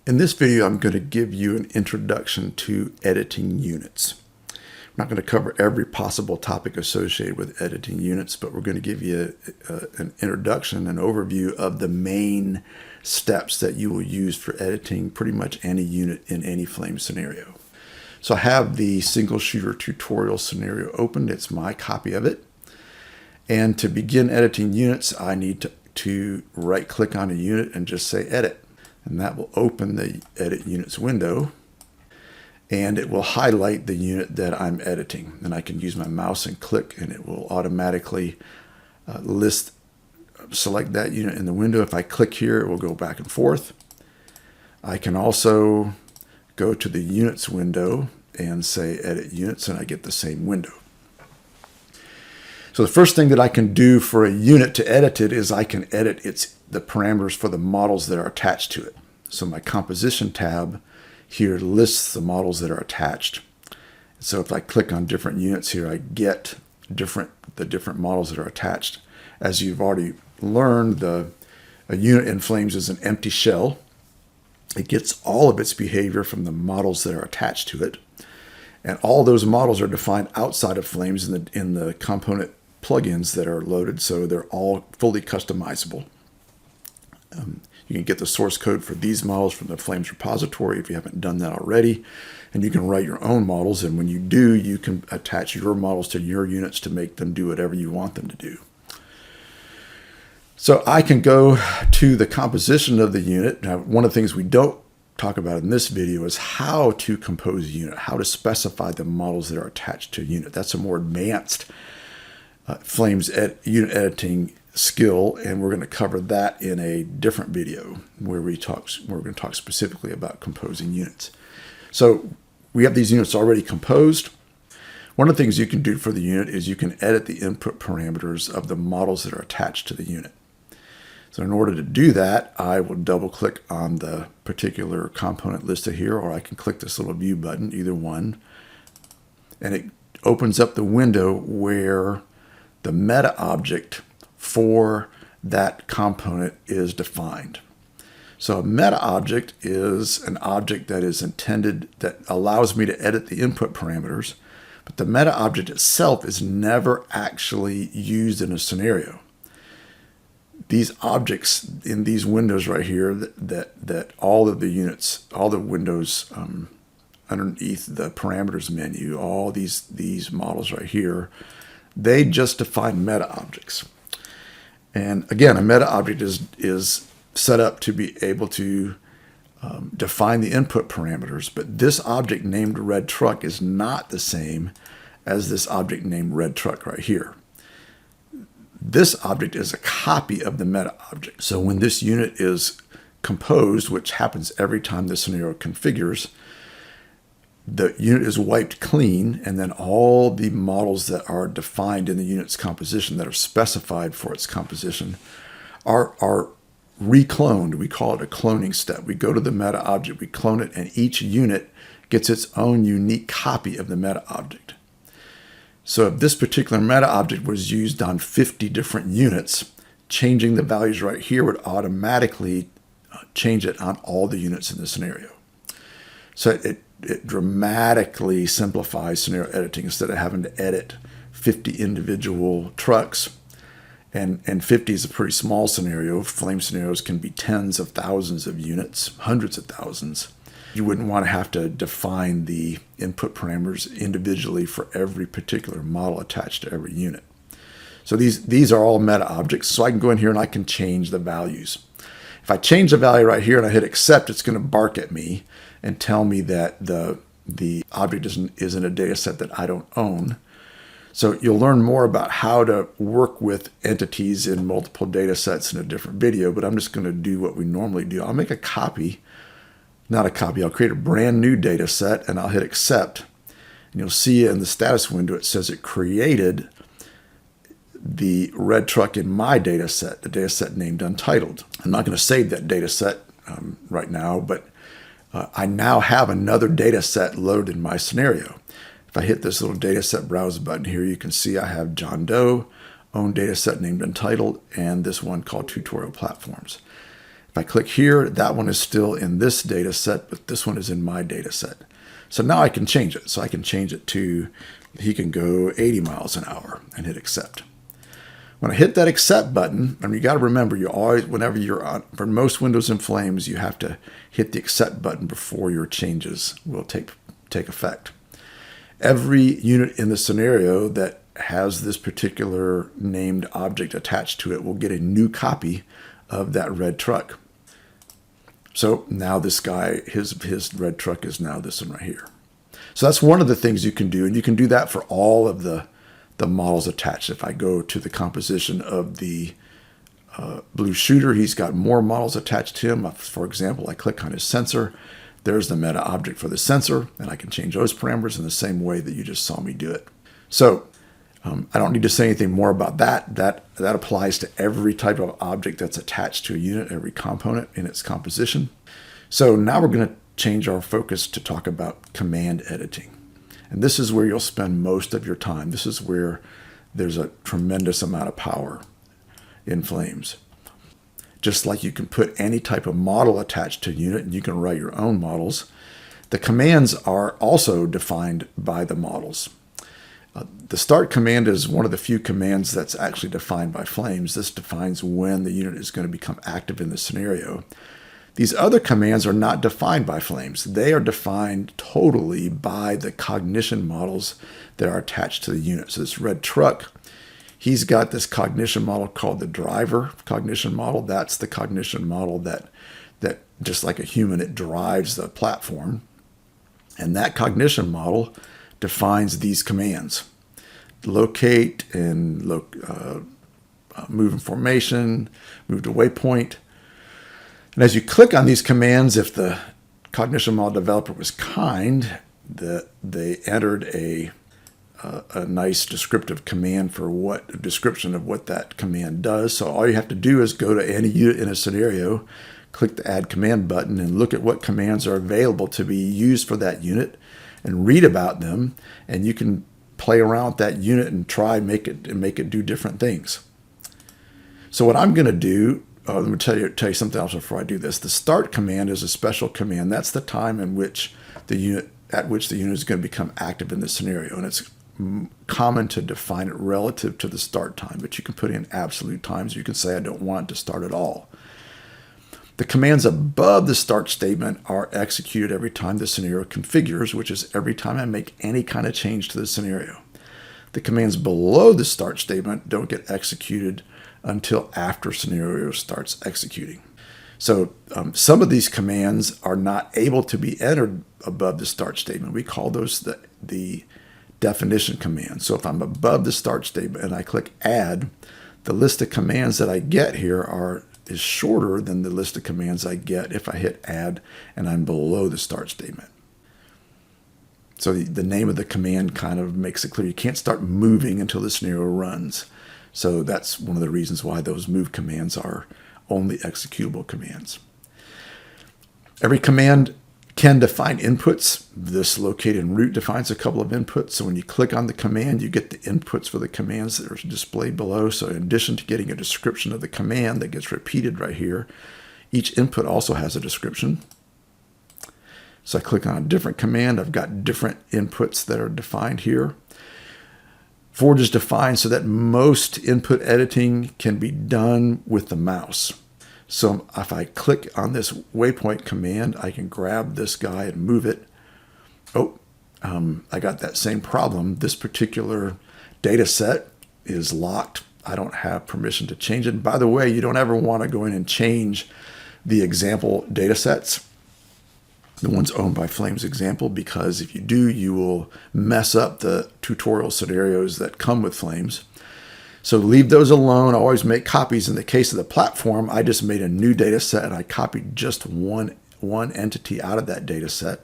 In this video, I'm going to give you an introduction to editing units. I'm not going to cover every possible topic associated with editing units, but we're going to give you an introduction, an overview of the main steps that you will use for editing pretty much any unit in any Flame scenario. So I have the single shooter tutorial scenario opened. It's my copy of it. And to begin editing units, I need to right click on a unit and just say edit. And that will open the edit units window, and it will highlight the unit that I'm editing. And I can use my mouse and click, and it will automatically select that unit in the window. If I click here, it will go back and forth. I can also go to the units window and say edit units, and I get the same window. So the first thing that I can do for a unit to edit it is I can edit the parameters for the models that are attached to it. So my composition tab here lists the models that are attached. So if I click on different units here, I get the different models that are attached. As you've already learned, a unit in Flames is an empty shell. It gets all of its behavior from the models that are attached to it. And all those models are defined outside of Flames in the component plugins that are loaded, so they're all fully customizable. You can get the source code for these models from the Flames repository if you haven't done that already, and you can write your own models, and when you do, you can attach your models to your units to make them do whatever you want them to do. So I can go to the composition of the unit. Now, one of the things we don't talk about in this video is how to compose a unit, how to specify the models that are attached to a unit. That's a more advanced Flames unit editing skill, and we're going to cover that in a different video where we're going to talk specifically about composing units. So we have these units already composed. One of the things you can do for the unit is you can edit the input parameters of the models that are attached to the unit. So in order to do that, I will double click on the particular component listed here, or I can click this little view button, either one, and it opens up the window where the meta object for that component is defined. So a meta object is an object that is intended, that allows me to edit the input parameters, but the meta object itself is never actually used in a scenario. These objects in these windows right here, that all of the units, all the windows underneath the parameters menu, all these models right here, they just define meta objects. And again, a meta object is set up to be able to define the input parameters, but this object named red truck is not the same as this object named red truck right here. This object is a copy of the meta object. So when this unit is composed, which happens every time the scenario configures, the unit is wiped clean, and then all the models that are defined in the unit's composition, that are specified for its composition, are recloned. We call it a cloning step. We go to the meta object, we clone it, and each unit gets its own unique copy of the meta object. So if this particular meta object was used on 50 different units, changing the values right here would automatically change it on all the units in the scenario. So it dramatically simplifies scenario editing. Instead of having to edit 50 individual trucks, and 50 is a pretty small scenario. Flame scenarios can be tens of thousands of units, hundreds of thousands. You wouldn't want to have to define the input parameters individually for every particular model attached to every unit. So these are all meta objects, so I can go in here and I can change the values. If I change the value right here and I hit accept, it's going to bark at me and tell me that the object isn't a data set that I don't own. So you'll learn more about how to work with entities in multiple data sets in a different video, but I'm just going to do what we normally do. I'll make a copy, not a copy, I'll create a brand new data set and I'll hit accept. And you'll see in the status window it says it created the red truck in my data set, the data set named Untitled. I'm not going to save that data set right now, but I now have another data set loaded in my scenario. If I hit this little data set browse button here, you can see I have John Doe, own data set named Untitled, and this one called Tutorial Platforms. If I click here, that one is still in this data set, but this one is in my data set. So now I can change it. So I can change it to, he can go 80 miles an hour and hit accept. When I hit that accept button, and you got to remember, you always, whenever you're on, for most Windows in Flames, you have to hit the accept button before your changes will take effect. Every unit in the scenario that has this particular named object attached to it will get a new copy of that red truck. So now this guy, his red truck is now this one right here. So that's one of the things you can do, and you can do that for all of the models attached. If I go to the composition of the blue shooter, he's got more models attached to him. For example, I click on his sensor. There's the meta object for the sensor, and I can change those parameters in the same way that you just saw me do it. So I don't need to say anything more about that. That applies to every type of object that's attached to a unit, every component in its composition. So now we're going to change our focus to talk about command editing. And this is where you'll spend most of your time. This is where there's a tremendous amount of power in Flames. Just like you can put any type of model attached to a unit and you can write your own models, the commands are also defined by the models. The start command is one of the few commands that's actually defined by Flames. This defines when the unit is going to become active in the scenario. These other commands are not defined by Flames. They are defined totally by the cognition models that are attached to the unit. So this red truck, he's got this cognition model called the driver cognition model. That's the cognition model that just like a human, it drives the platform. And that cognition model defines these commands. Locate and move in formation, move to waypoint. And as you click on these commands, if the cognition model developer was kind, they entered a nice descriptive command for a description of what that command does. So all you have to do is go to any unit in a scenario, click the Add Command button, and look at what commands are available to be used for that unit, and read about them. And you can play around with that unit and try make it do different things. So what I'm going to do. Let me tell you something else before I do this. The start command is a special command. That's the time at which the unit is going to become active in the scenario, and it's common to define it relative to the start time. But you can put in absolute times. You can say I don't want it to start at all. The commands above the start statement are executed every time the scenario configures, which is every time I make any kind of change to the scenario. The commands below the start statement don't get executed until after scenario starts executing. So some of these commands are not able to be entered above the start statement. We call those the definition commands. So if I'm above the start statement and I click add, the list of commands that I get here is shorter than the list of commands I get if I hit add and I'm below the start statement. So the name of the command kind of makes it clear you can't start moving until the scenario runs. So that's one of the reasons why those move commands are only executable commands. Every command can define inputs. This locate and root defines a couple of inputs. So when you click on the command, you get the inputs for the commands that are displayed below. So in addition to getting a description of the command that gets repeated right here, each input also has a description. So I click on a different command. I've got different inputs that are defined here. Forge is defined so that most input editing can be done with the mouse. So if I click on this waypoint command, I can grab this guy and move it. I got that same problem. This particular data set is locked. I don't have permission to change it. And by the way, you don't ever want to go in and change the example data sets, the ones owned by Flames Example, because if you do, you will mess up the tutorial scenarios that come with Flames. So leave those alone. I always make copies. In the case of the platform, I just made a new data set and I copied just one entity out of that data set.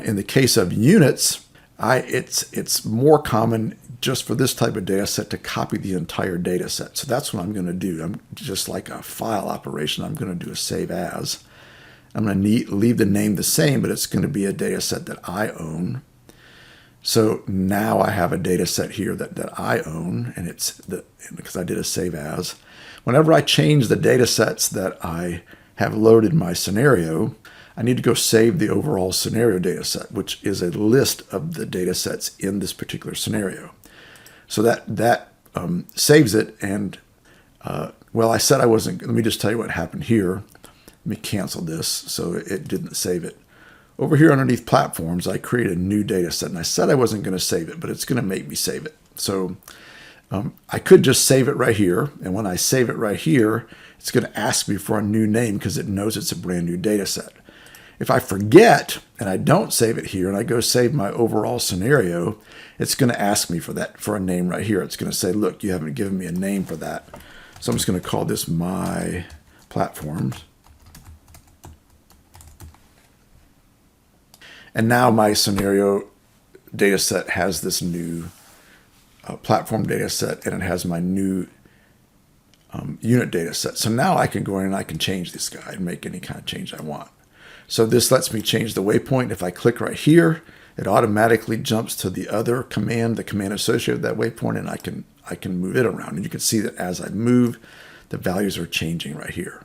In the case of units, it's more common just for this type of data set to copy the entire data set. So that's what I'm going to do. I'm just like a file operation. I'm going to do a save as. I'm going to leave the name the same, but it's going to be a data set that I own. So now I have a data set here that I own, and because I did a save as. Whenever I change the data sets that I have loaded my scenario, I need to go save the overall scenario data set, which is a list of the data sets in this particular scenario. So that saves it. And well, I said I wasn't. Let me just tell you what happened here. Let me cancel this so it didn't save it. Over here underneath platforms, I created a new data set, and I said I wasn't going to save it, but it's going to make me save it. So I could just save it right here. And when I save it right here, it's going to ask me for a new name because it knows it's a brand new data set. If I forget and I don't save it here and I go save my overall scenario, it's going to ask me for a name right here. It's going to say, look, you haven't given me a name for that. So I'm just going to call this my platforms. And now my scenario data set has this new platform data set, and it has my new unit data set. So now I can go in and I can change this guy and make any kind of change I want. So this lets me change the waypoint. If I click right here, it automatically jumps to the other command, the command associated with that waypoint, and I can move it around. And you can see that as I move, the values are changing right here.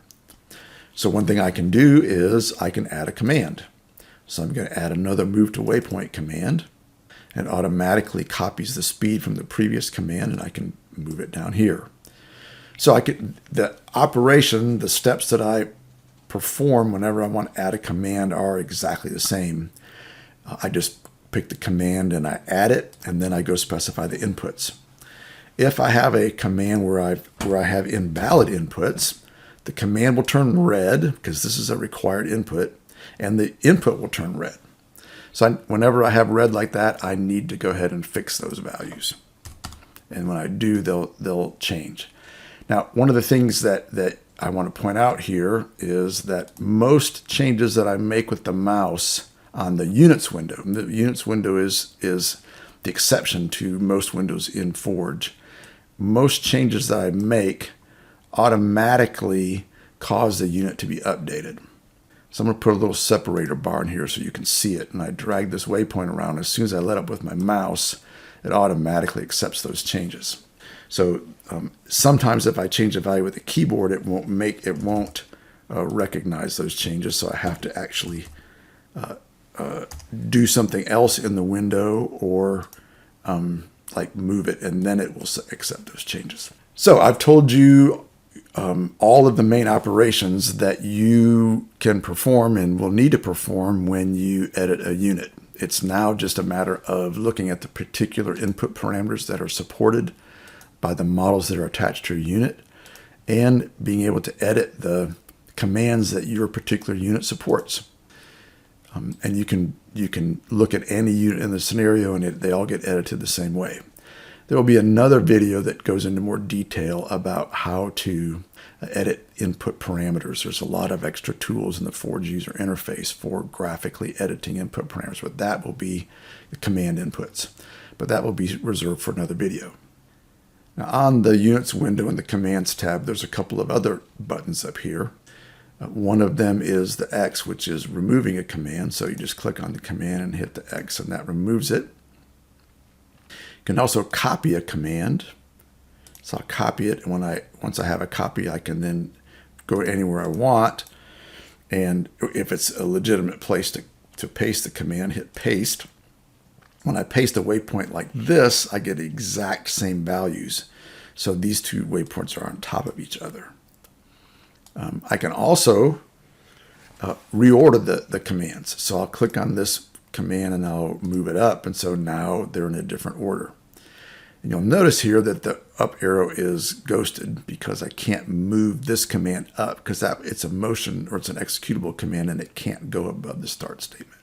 So one thing I can do is I can add a command. So I'm going to add another move to waypoint command, and automatically copies the speed from the previous command, and I can move it down here. So the operation, the steps that I perform whenever I want to add a command are exactly the same. I just pick the command and I add it, and then I go specify the inputs. If I have a command where I have invalid inputs, the command will turn red because this is a required input, and the input will turn red. So whenever I have red like that, I need to go ahead and fix those values. And when I do, they'll change. Now, one of the things that I want to point out here is that most changes that I make with the mouse on the units window, the units window is the exception to most windows in Forge. Most changes that I make automatically cause the unit to be updated. So I'm going to put a little separator bar in here so you can see it. And I drag this waypoint around. As soon as I let up with my mouse, it automatically accepts those changes. So sometimes if I change a value with the keyboard, it won't recognize those changes. So I have to actually do something else in the window, or like move it, and then it will accept those changes. So I've told you all of the main operations that you can perform and will need to perform when you edit a unit. It's now just a matter of looking at the particular input parameters that are supported by the models that are attached to your unit, and being able to edit the commands that your particular unit supports. And you can look at any unit in the scenario, and they all get edited the same way. There will be another video that goes into more detail about how to edit input parameters. There's a lot of extra tools in the Forge user interface for graphically editing input parameters, but that will be the command inputs. But that will be reserved for another video. Now, on the Units window in the Commands tab, there's a couple of other buttons up here. One of them is the X, which is removing a command. So you just click on the command and hit the X, and that removes it. You can also copy a command. So I'll copy it, and once I have a copy, I can then go anywhere I want. And if it's a legitimate place to paste the command, hit paste. When I paste a waypoint like this, I get the exact same values. So these two waypoints are on top of each other. I can also reorder the commands. So I'll click on this command and I'll move it up. And so now they're in a different order. And you'll notice here that the up arrow is ghosted because I can't move this command up because it's a motion, or it's an executable command, and it can't go above the start statement.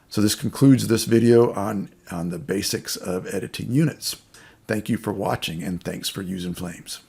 So this concludes this video on the basics of editing units. Thank you for watching, and thanks for using Flames.